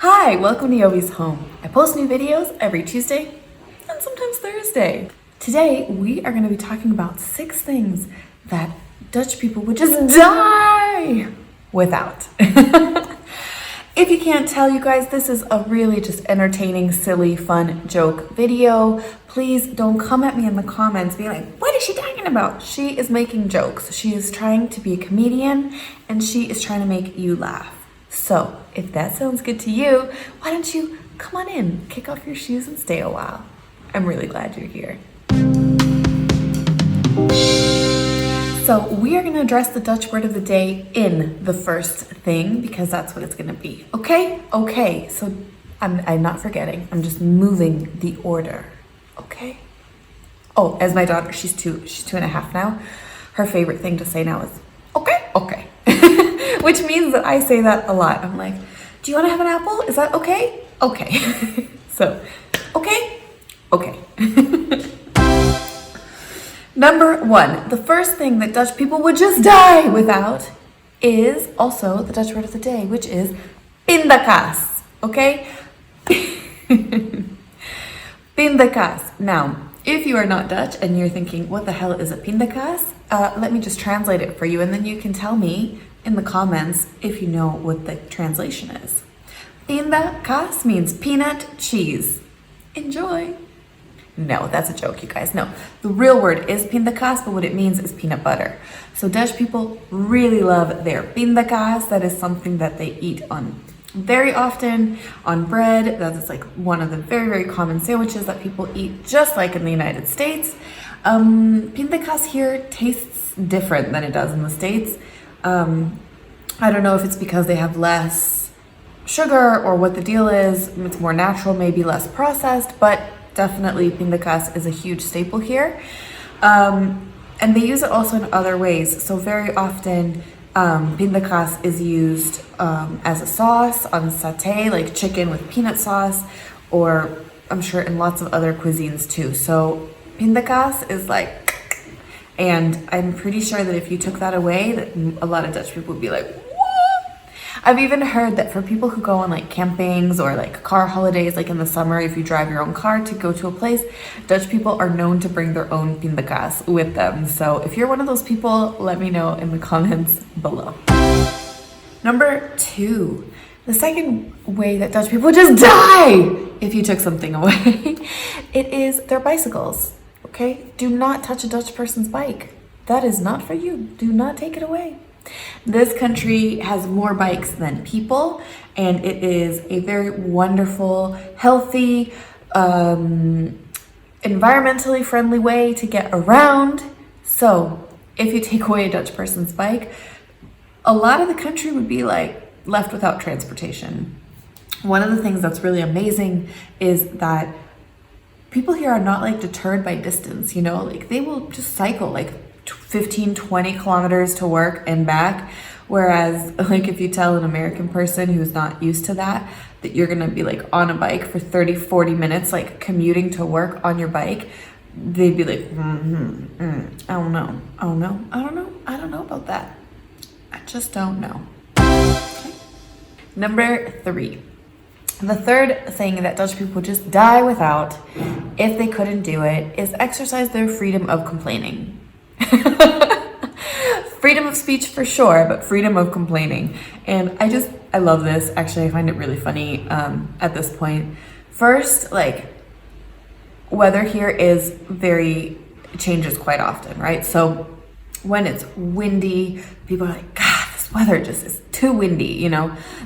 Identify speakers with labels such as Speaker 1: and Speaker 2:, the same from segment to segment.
Speaker 1: Hi, welcome to Jovie's home. I post new videos every Tuesday and sometimes Thursday. Today, we are going to be talking about 6 things that Dutch people would just die without. If you can't tell, you guys, this is a really just entertaining, silly, fun joke video. Please don't come at me in the comments being like, what is she talking about? She is making jokes. She is trying to be a comedian and she is trying to make you laugh. So if that sounds good to you, why don't you come on in, kick off your shoes and stay a while. I'm really glad you're here. So we are going to address the Dutch word of the day in the first thing because that's what it's going to be. Okay, so I'm not forgetting. I'm just moving the order. Okay? Oh, as my daughter, she's 2.5 now. Her favorite thing to say now is, okay. Which means that I say that a lot. I'm like, do you want to have an apple? Is that okay? Okay. So, okay. Number 1, the first thing that Dutch people would just die without is also the Dutch word of the day, which is pindakaas. Okay? Pindakaas. Now, if you are not Dutch and you're thinking, what the hell is a pindakaas? Let me just translate it for you and then you can tell me in the comments if you know what the translation is. Pindakaas means peanut cheese. Enjoy. No, that's a joke, you guys. No, the real word is pindakaas, but what it means is peanut butter. So Dutch people really love their pindakaas. That is something that they eat on very often on bread. That is like one of the very, very common sandwiches that people eat, just like in the United States. Pindakaas here tastes different than it does in the States. I don't know if it's because they have less sugar or what the deal is. It's more natural, maybe less processed, but definitely pindakaas is a huge staple here. And they use it also in other ways. So very often pindakaas is used as a sauce on satay, like chicken with peanut sauce, or I'm sure in lots of other cuisines too. So pindakaas is like, and I'm pretty sure that if you took that away, that a lot of Dutch people would be like, what? I've even heard that for people who go on like campings or like car holidays, like in the summer, if you drive your own car to go to a place, Dutch people are known to bring their own pindakaas with them. So if you're one of those people, let me know in the comments below. Number 2, the second way that Dutch people just die if you took something away, it is their bicycles. Okay, do not touch a Dutch person's bike. That is not for you. Do not take it away. This country has more bikes than people, and it is a very wonderful, healthy, environmentally friendly way to get around. So if you take away a Dutch person's bike, a lot of the country would be like left without transportation. One of the things that's really amazing is that people here are not like deterred by distance, like they will just cycle like 15, 20 kilometers to work and back. Whereas like if you tell an American person who's not used to that you're gonna be like on a bike for 30, 40 minutes, like commuting to work on your bike, they'd be like, I don't know about that. I just don't know. Okay. Number 3. The third thing that Dutch people would just die without, if they couldn't do it, is exercise their freedom of complaining. Freedom of speech for sure, but freedom of complaining. And I love this. Actually, I find it really funny at this point. First, like, weather here changes quite often, right? So when it's windy, people are like, God, this weather just is too windy,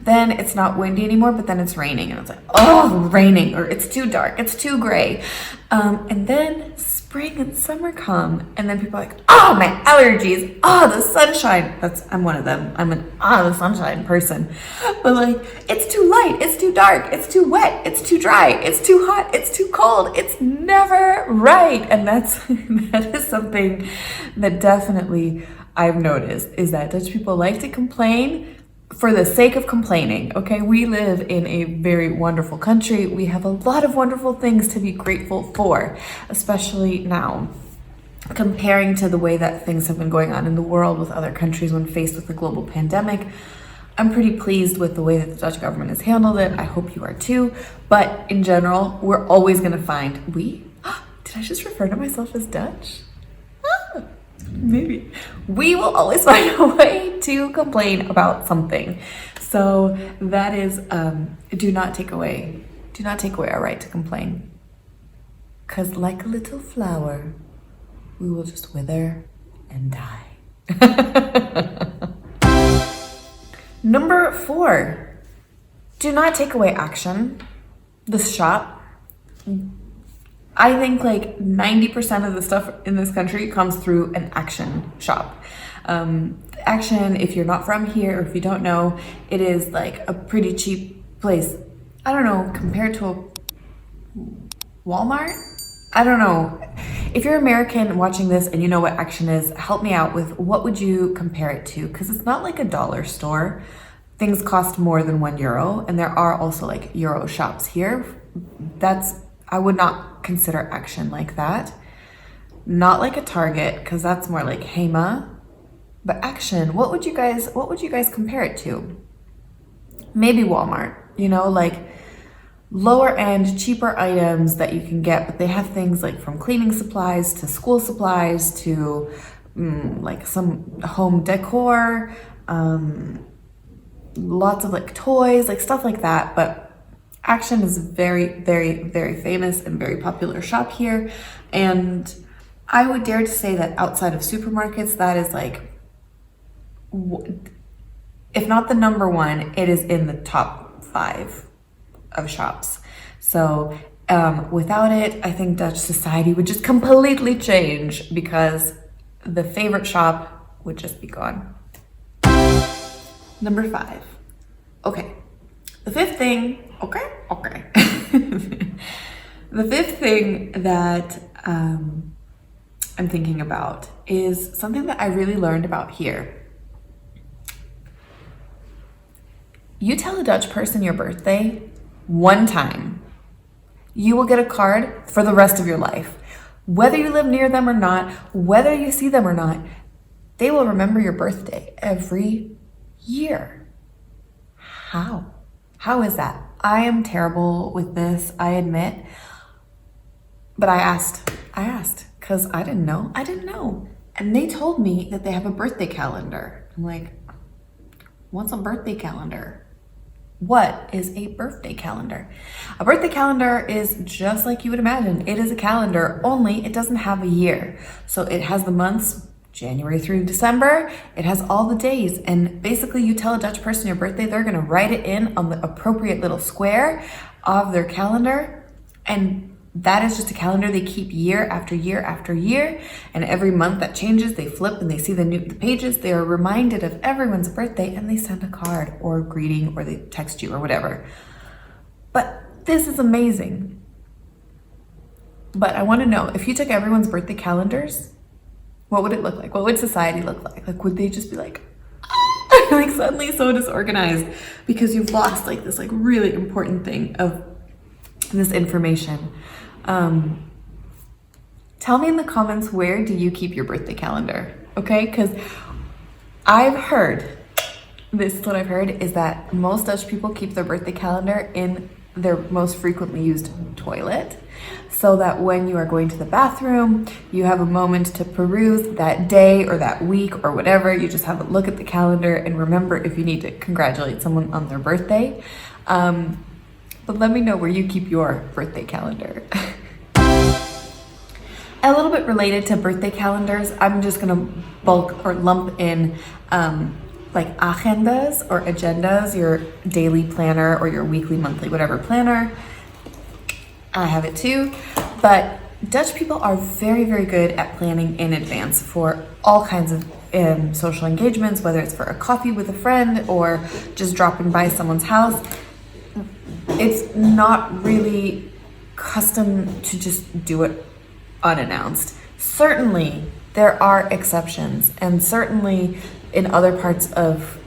Speaker 1: Then it's not windy anymore, but then it's raining. And it's like, oh, raining, or it's too dark, it's too gray. And then spring and summer come, and then people are like, oh, my allergies, the sunshine. I'm one of them. I'm an the sunshine person. But like, it's too light, it's too dark, it's too wet, it's too dry, it's too hot, it's too cold. It's never right. And that is something that definitely I've noticed, is that Dutch people like to complain for the sake of complaining. Okay, we live in a very wonderful country. We have a lot of wonderful things to be grateful for, especially now, comparing to the way that things have been going on in the world with other countries when faced with the global pandemic. I'm pretty pleased with the way that the Dutch government has handled it. I hope you are too. But in general, we're always going to find did I just refer to myself as Dutch? Maybe. We will always find a way to complain about something. So that is, do not take away our right to complain. Because like a little flower, we will just wither and die. Number 4, do not take away action. The shop. I think like 90% of the stuff in this country comes through an Action shop. Action, if you're not from here or if you don't know, it is like a pretty cheap place. I don't know, compared to a Walmart? I don't know. If you're American watching this and you know what Action is, help me out with what would you compare it to? Because it's not like a dollar store. Things cost more than €1, and there are also like Euro shops here. I would not consider Action like that. Not like a Target, because that's more like Hema. But Action, what would you guys compare it to? Maybe Walmart, like lower end, cheaper items that you can get, but they have things like from cleaning supplies to school supplies to like some home decor, lots of like toys, like stuff like that. But Action is very, very, very famous and very popular shop here. And I would dare to say that outside of supermarkets, that is like, if not the number 1, it is in the top 5 of shops. So without it, I think Dutch society would just completely change because the favorite shop would just be gone. Number 5. Okay. The 5th thing, okay. The 5th thing that I'm thinking about is something that I really learned about here. You tell a Dutch person your birthday one time, you will get a card for the rest of your life. Whether you live near them or not, whether you see them or not, they will remember your birthday every year. How? How is that? I am terrible with this, I admit. But I asked, because I didn't know. And they told me that they have a birthday calendar. I'm like, what's a birthday calendar? What is a birthday calendar? A birthday calendar is just like you would imagine. It is a calendar, only it doesn't have a year. So it has the months, January through December. It has all the days. And basically you tell a Dutch person your birthday, they're gonna write it in on the appropriate little square of their calendar. And that is just a calendar they keep year after year after year. And every month that changes, they flip and they see the pages. They are reminded of everyone's birthday and they send a card or a greeting or they text you or whatever. But this is amazing. But I want to know, if you took everyone's birthday calendars, what would it look like? What would society look like? Like, would they just be like, like suddenly so disorganized because you've lost like this like really important thing of this information? Tell me in the comments, where do you keep your birthday calendar? Okay, because I've heard, this is what I've heard, is that most Dutch people keep their birthday calendar in their most frequently used toilet, so that when you are going to the bathroom, you have a moment to peruse that day or that week or whatever. You just have a look at the calendar and remember if you need to congratulate someone on their birthday. But let me know where you keep your birthday calendar. A little bit related to birthday calendars, I'm just gonna bulk or lump in like agendas or agendas, your daily planner or your weekly, monthly, whatever planner. I have it too. But Dutch people are very, very good at planning in advance for all kinds of social engagements, whether it's for a coffee with a friend or just dropping by someone's house. It's not really custom to just do it unannounced. Certainly there are exceptions, and certainly in other parts of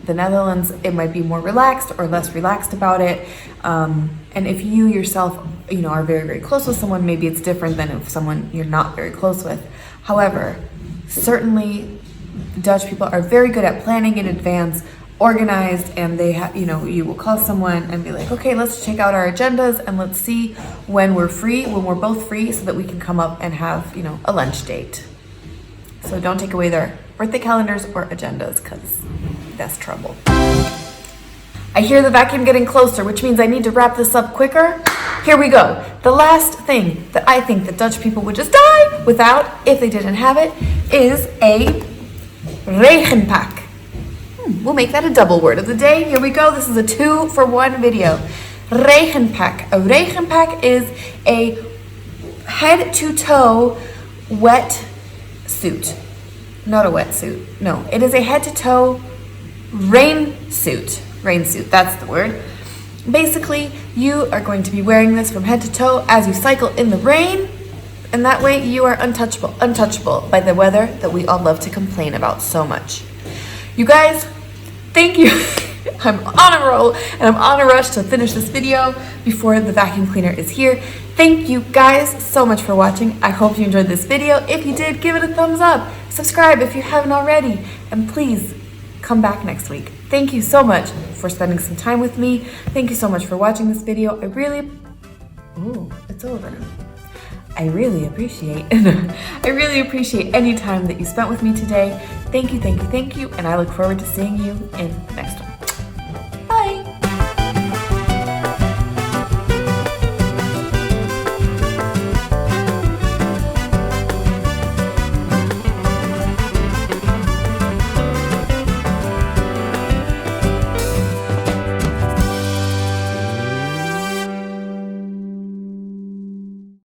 Speaker 1: the Netherlands it might be more relaxed or less relaxed about it, and if you yourself are very, very close with someone, maybe it's different than if someone you're not very close with. However, certainly Dutch people are very good at planning in advance organized, and they have, you will call someone and be like, okay, let's check out our agendas and let's see when we're free, when we're both free, so that we can come up and have, a lunch date. So don't take away their birthday calendars or agendas, because that's trouble. I hear the vacuum getting closer, which means I need to wrap this up quicker. Here we go. The last thing that I think that Dutch people would just die without, if they didn't have it, is a regenpak. We'll make that a double word of the day. Here we go. This is a 2-for-1 video. Regenpak. A regenpak is a head-to-toe wet suit. Not a wetsuit. No, it is a head-to-toe rain suit. Rain suit, that's the word. Basically, you are going to be wearing this from head to toe as you cycle in the rain, and that way you are untouchable by the weather that we all love to complain about so much. You guys, thank you. I'm on a roll, and I'm on a rush to finish this video before the vacuum cleaner is here. Thank you guys so much for watching. I hope you enjoyed this video. If you did, give it a thumbs up. Subscribe if you haven't already, and please come back next week. Thank you so much for spending some time with me. Thank you so much for watching this video. It's over. I really appreciate any time that you spent with me today. Thank you, and I look forward to seeing you in the next one.